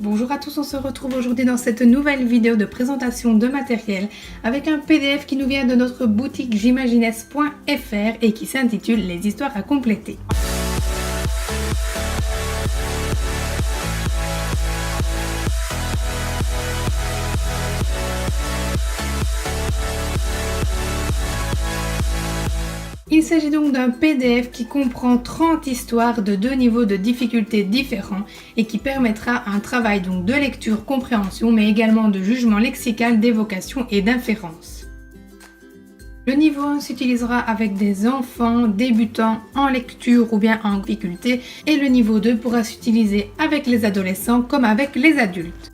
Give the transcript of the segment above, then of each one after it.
Bonjour à tous, on se retrouve aujourd'hui dans cette nouvelle vidéo de présentation de matériel avec un PDF qui nous vient de notre boutique j'imaginesse.fr et qui s'intitule Les histoires à compléter. Il s'agit donc d'un PDF qui comprend 30 histoires de 2 niveaux de difficulté différents et qui permettra un travail donc de lecture-compréhension mais également de jugement lexical, d'évocation et d'inférence. Le niveau 1 s'utilisera avec des enfants débutants en lecture ou bien en difficulté et le niveau 2 pourra s'utiliser avec les adolescents comme avec les adultes.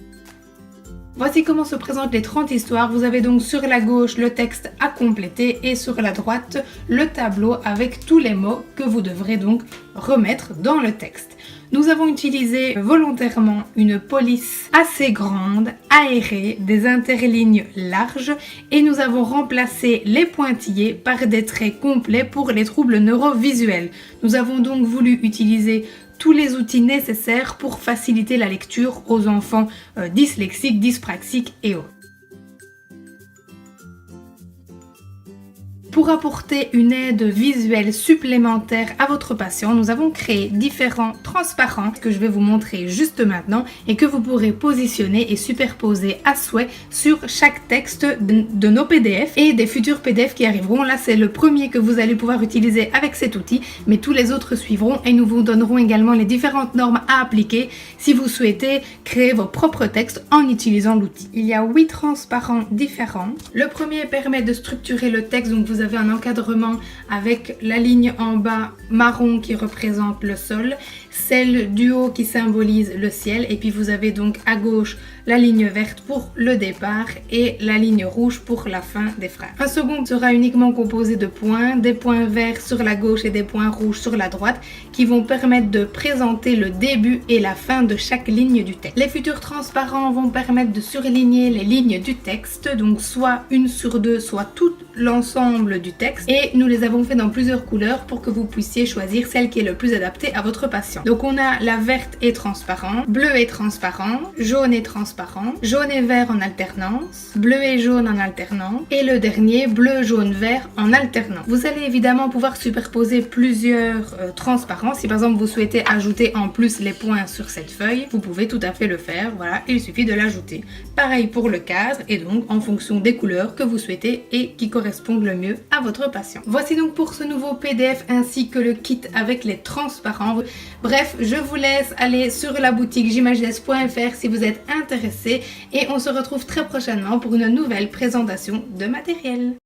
Voici comment se présentent les 30 histoires. Vous avez donc sur la gauche le texte à compléter et sur la droite le tableau avec tous les mots que vous devrez donc remettre dans le texte. Nous avons utilisé volontairement une police assez grande, aérée, des interlignes larges et nous avons remplacé les pointillés par des traits complets pour les troubles neurovisuels. Nous avons donc voulu utiliser tous les outils nécessaires pour faciliter la lecture aux enfants dyslexiques, dyspraxiques et autres. Pour apporter une aide visuelle supplémentaire à votre patient, nous avons créé différents transparents que je vais vous montrer juste maintenant et que vous pourrez positionner et superposer à souhait sur chaque texte de nos PDF et des futurs PDF qui arriveront. Là, c'est le premier que vous allez pouvoir utiliser avec cet outil, mais tous les autres suivront et nous vous donnerons également les différentes normes à appliquer si vous souhaitez créer vos propres textes en utilisant l'outil. Il y a 8 transparents différents. Le premier permet de structurer le texte, donc vous avez un encadrement avec la ligne en bas marron qui représente le sol, celle du haut qui symbolise le ciel et puis vous avez donc à gauche la ligne verte pour le départ et la ligne rouge pour la fin des phrases. Un second sera uniquement composé de points, des points verts sur la gauche et des points rouges sur la droite qui vont permettre de présenter le début et la fin de chaque ligne du texte. Les futurs transparents vont permettre de surligner les lignes du texte, donc soit une sur deux, soit tout l'ensemble du texte et nous les avons fait dans plusieurs couleurs pour que vous puissiez choisir celle qui est le plus adaptée à votre patient. Donc on a la verte et transparent, bleu et transparent, jaune et transparent, jaune et vert en alternance, bleu et jaune en alternance et le dernier bleu, jaune, vert en alternance. Vous allez évidemment pouvoir superposer plusieurs transparents. Si par exemple vous souhaitez ajouter en plus les points sur cette feuille, vous pouvez tout à fait le faire. Voilà, il suffit de l'ajouter. Pareil pour le cadre et donc en fonction des couleurs que vous souhaitez et qui correspondent le mieux à votre patient. Voici donc pour ce nouveau PDF ainsi que le kit avec les transparents. Bref, je vous laisse aller sur la boutique j'imaginesse.fr si vous êtes intéressé et on se retrouve très prochainement pour une nouvelle présentation de matériel.